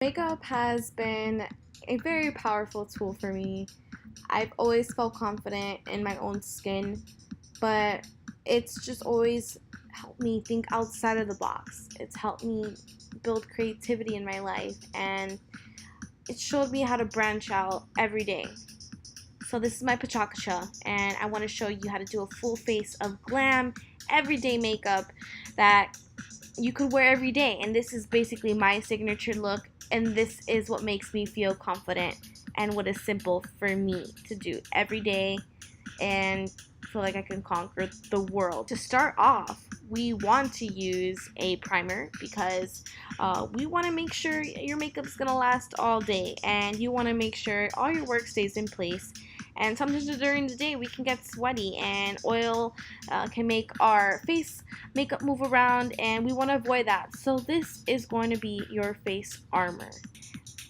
Makeup has been a very powerful tool for me. I've always felt confident in my own skin, but it's just always helped me think outside of the box. It's helped me build creativity in my life, and it showed me how to branch out every day. So this is my Pecha, and I want to show you how to do a full face of glam everyday makeup that you could wear every day. And this is basically my signature look, and this is what makes me feel confident and what is simple for me to do every day and feel like I can conquer the world. To start off, we want to use a primer because we want to make sure your makeup's gonna last all day, and you want to make sure all your work stays in place. And sometimes during the day we can get sweaty, and oil can make our face makeup move around, and we want to avoid that. So this is going to be your face armor.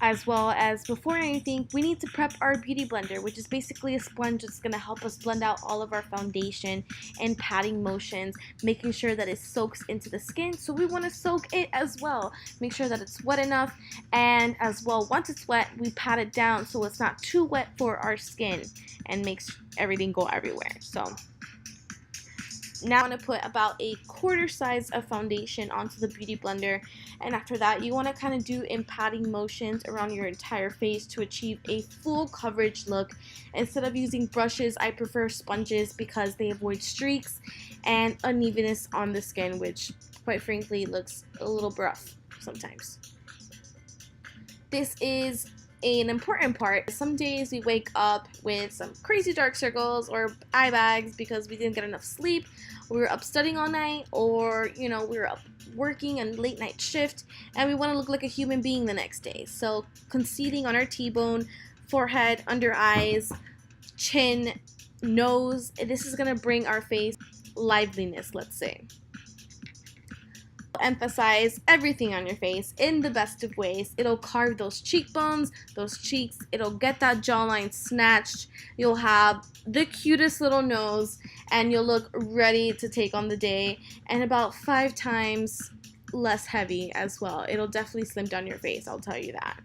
As well as, before anything, we need to prep our beauty blender, which is basically a sponge that's going to help us blend out all of our foundation and patting motions, making sure that it soaks into the skin. So we want to soak it as well, make sure that it's wet enough, and as well, once it's wet, we pat it down so it's not too wet for our skin and makes everything go everywhere. So now I'm going to put about a quarter size of foundation onto the beauty blender, and after that you want to kind of do in patting motions around your entire face to achieve a full coverage look. Instead of using brushes, I prefer sponges because they avoid streaks and unevenness on the skin, which quite frankly looks a little rough sometimes. This is an important part. Some days we wake up with some crazy dark circles or eye bags because we didn't get enough sleep, we were up studying all night, or we were up working a late night shift, and we want to look like a human being the next day. So concealing on our T-bone, forehead, under eyes, chin, nose, this is going to bring our face liveliness, let's say. Emphasize everything on your face in the best of ways. It'll carve those cheekbones, those cheeks, it'll get that jawline snatched, you'll have the cutest little nose, and you'll look ready to take on the day, and about 5 times less heavy as well. It'll definitely slim down your face, I'll tell you that.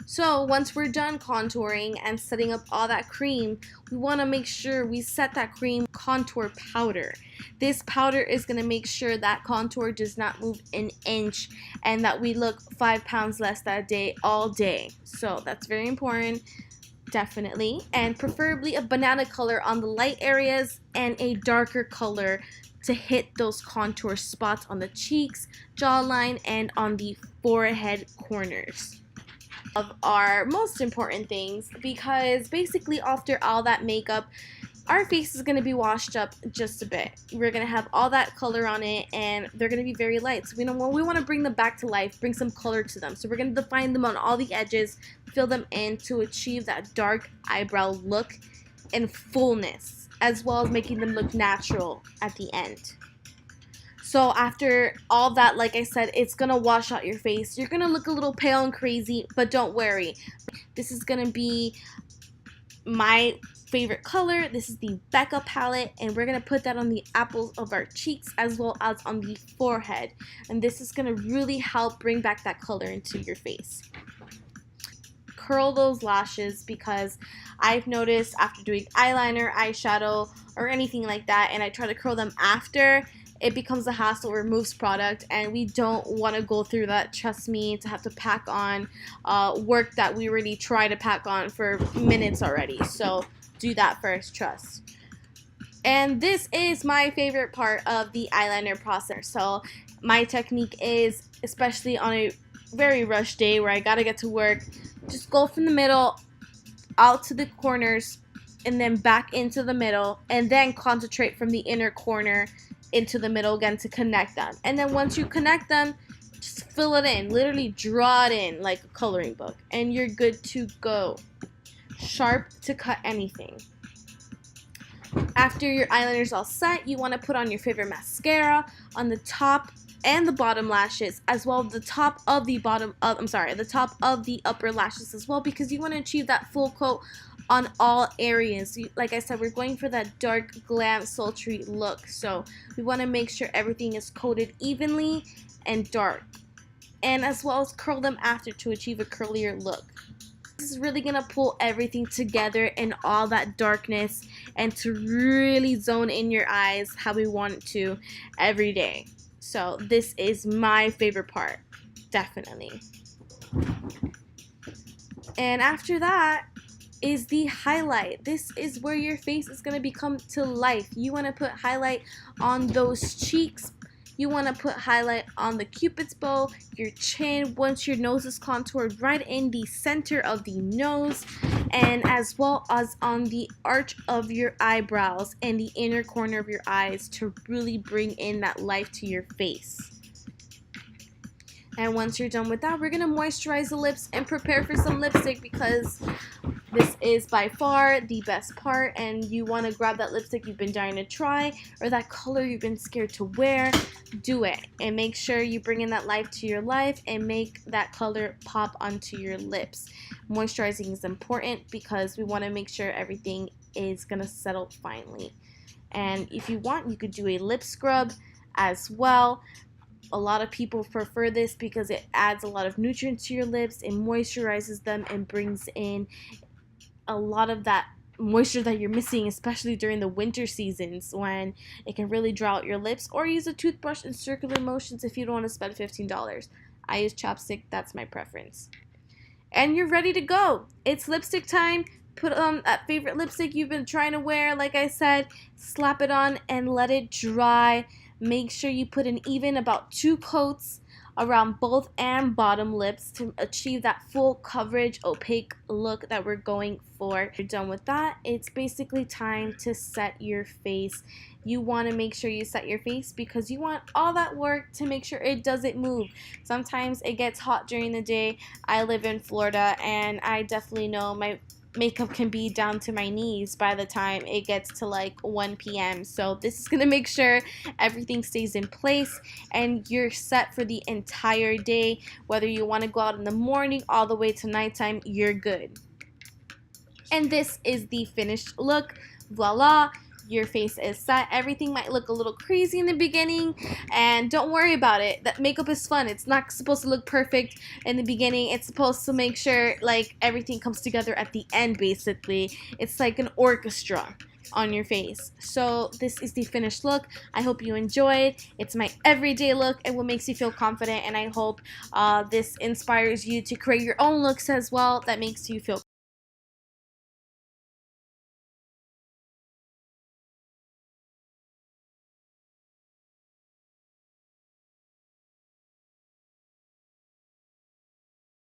So once we're done contouring and setting up all that cream, we want to make sure we set that cream contour powder. This powder is going to make sure that contour does not move an inch and that we look 5 pounds less that day all day. So that's very important, definitely. And preferably a banana color on the light areas and a darker color to hit those contour spots on the cheeks, jawline, and on the forehead corners of our most important things, because basically after all that makeup, our face is going to be washed up just a bit. We're going to have all that color on it, and they're going to be very light. So we want to bring them back to life, bring some color to them. So we're going to define them on all the edges, fill them in to achieve that dark eyebrow look and fullness, as well as making them look natural at the end. So after all that, like I said, it's going to wash out your face. You're going to look a little pale and crazy, but don't worry. This is going to be my favorite color. This is the Pecha palette, and we're going to put that on the apples of our cheeks as well as on the forehead. And this is going to really help bring back that color into your face. Curl those lashes, because I've noticed after doing eyeliner, eyeshadow, or anything like that, and I try to curl them after, it becomes a hassle, removes product, and we don't want to go through that. Trust me, to have to pack on work that we already try to pack on for minutes already. So do that first, trust. And this is my favorite part of the eyeliner process. So my technique is, especially on a very rushed day where I gotta get to work, just go from the middle out to the corners and then back into the middle, and then concentrate from the inner corner into the middle again to connect them. And then once you connect them, just fill it in, literally draw it in like a coloring book, and you're good to go. Sharp to cut anything. After your eyeliner's all set, you want to put on your favorite mascara on the top and the bottom lashes, as well as the top of the the top of the upper lashes as well, because you want to achieve that full coat on all areas. Like I said, we're going for that dark, glam, sultry look, so we want to make sure everything is coated evenly and dark. and as well as curl them after to achieve a curlier look. This is really gonna pull everything together in all that darkness and to really zone in your eyes how we want it to every day. So this is my favorite part, definitely. And after that is the highlight. This is where your face is going to become to life. You want to put highlight on those cheeks. You want to put highlight on the cupid's bow, your chin, once your nose is contoured, right in the center of the nose, and as well as on the arch of your eyebrows and the inner corner of your eyes to really bring in that life to your face. And once you're done with that, we're going to moisturize the lips and prepare for some lipstick, because this is by far the best part, and you want to grab that lipstick you've been dying to try or that color you've been scared to wear. Do it and make sure you bring in that life to your life and make that color pop onto your lips. Moisturizing is important because we want to make sure everything is going to settle finely. And if you want, you could do a lip scrub as well. A lot of people prefer this because it adds a lot of nutrients to your lips, it moisturizes them and brings in a lot of that moisture that you're missing, especially during the winter seasons when it can really dry out your lips. Or use a toothbrush in circular motions if you don't want to spend $15. I use chapstick, that's my preference. And you're ready to go. It's lipstick time. Put on that favorite lipstick you've been trying to wear, like I said, slap it on and let it dry. Make sure you put in even about 2 coats around both and bottom lips to achieve that full coverage, opaque look that we're going for. You're done with that, it's basically time to set your face. You want to make sure you set your face because you want all that work to make sure it doesn't move. Sometimes it gets hot during the day. I live in Florida and I definitely know my makeup can be down to my knees by the time it gets to like 1 p.m. So this is going to make sure everything stays in place and you're set for the entire day. Whether you want to go out in the morning all the way to nighttime, you're good. And this is the finished look. Voila! Your face is set. Everything might look a little crazy in the beginning, and don't worry about it. That makeup is fun. It's not supposed to look perfect in the beginning. It's supposed to make sure like everything comes together at the end, basically. It's like an orchestra on your face. So this is the finished look. I hope you enjoyed. It's my everyday look and what makes you feel confident, and I hope this inspires you to create your own looks as well that makes you feel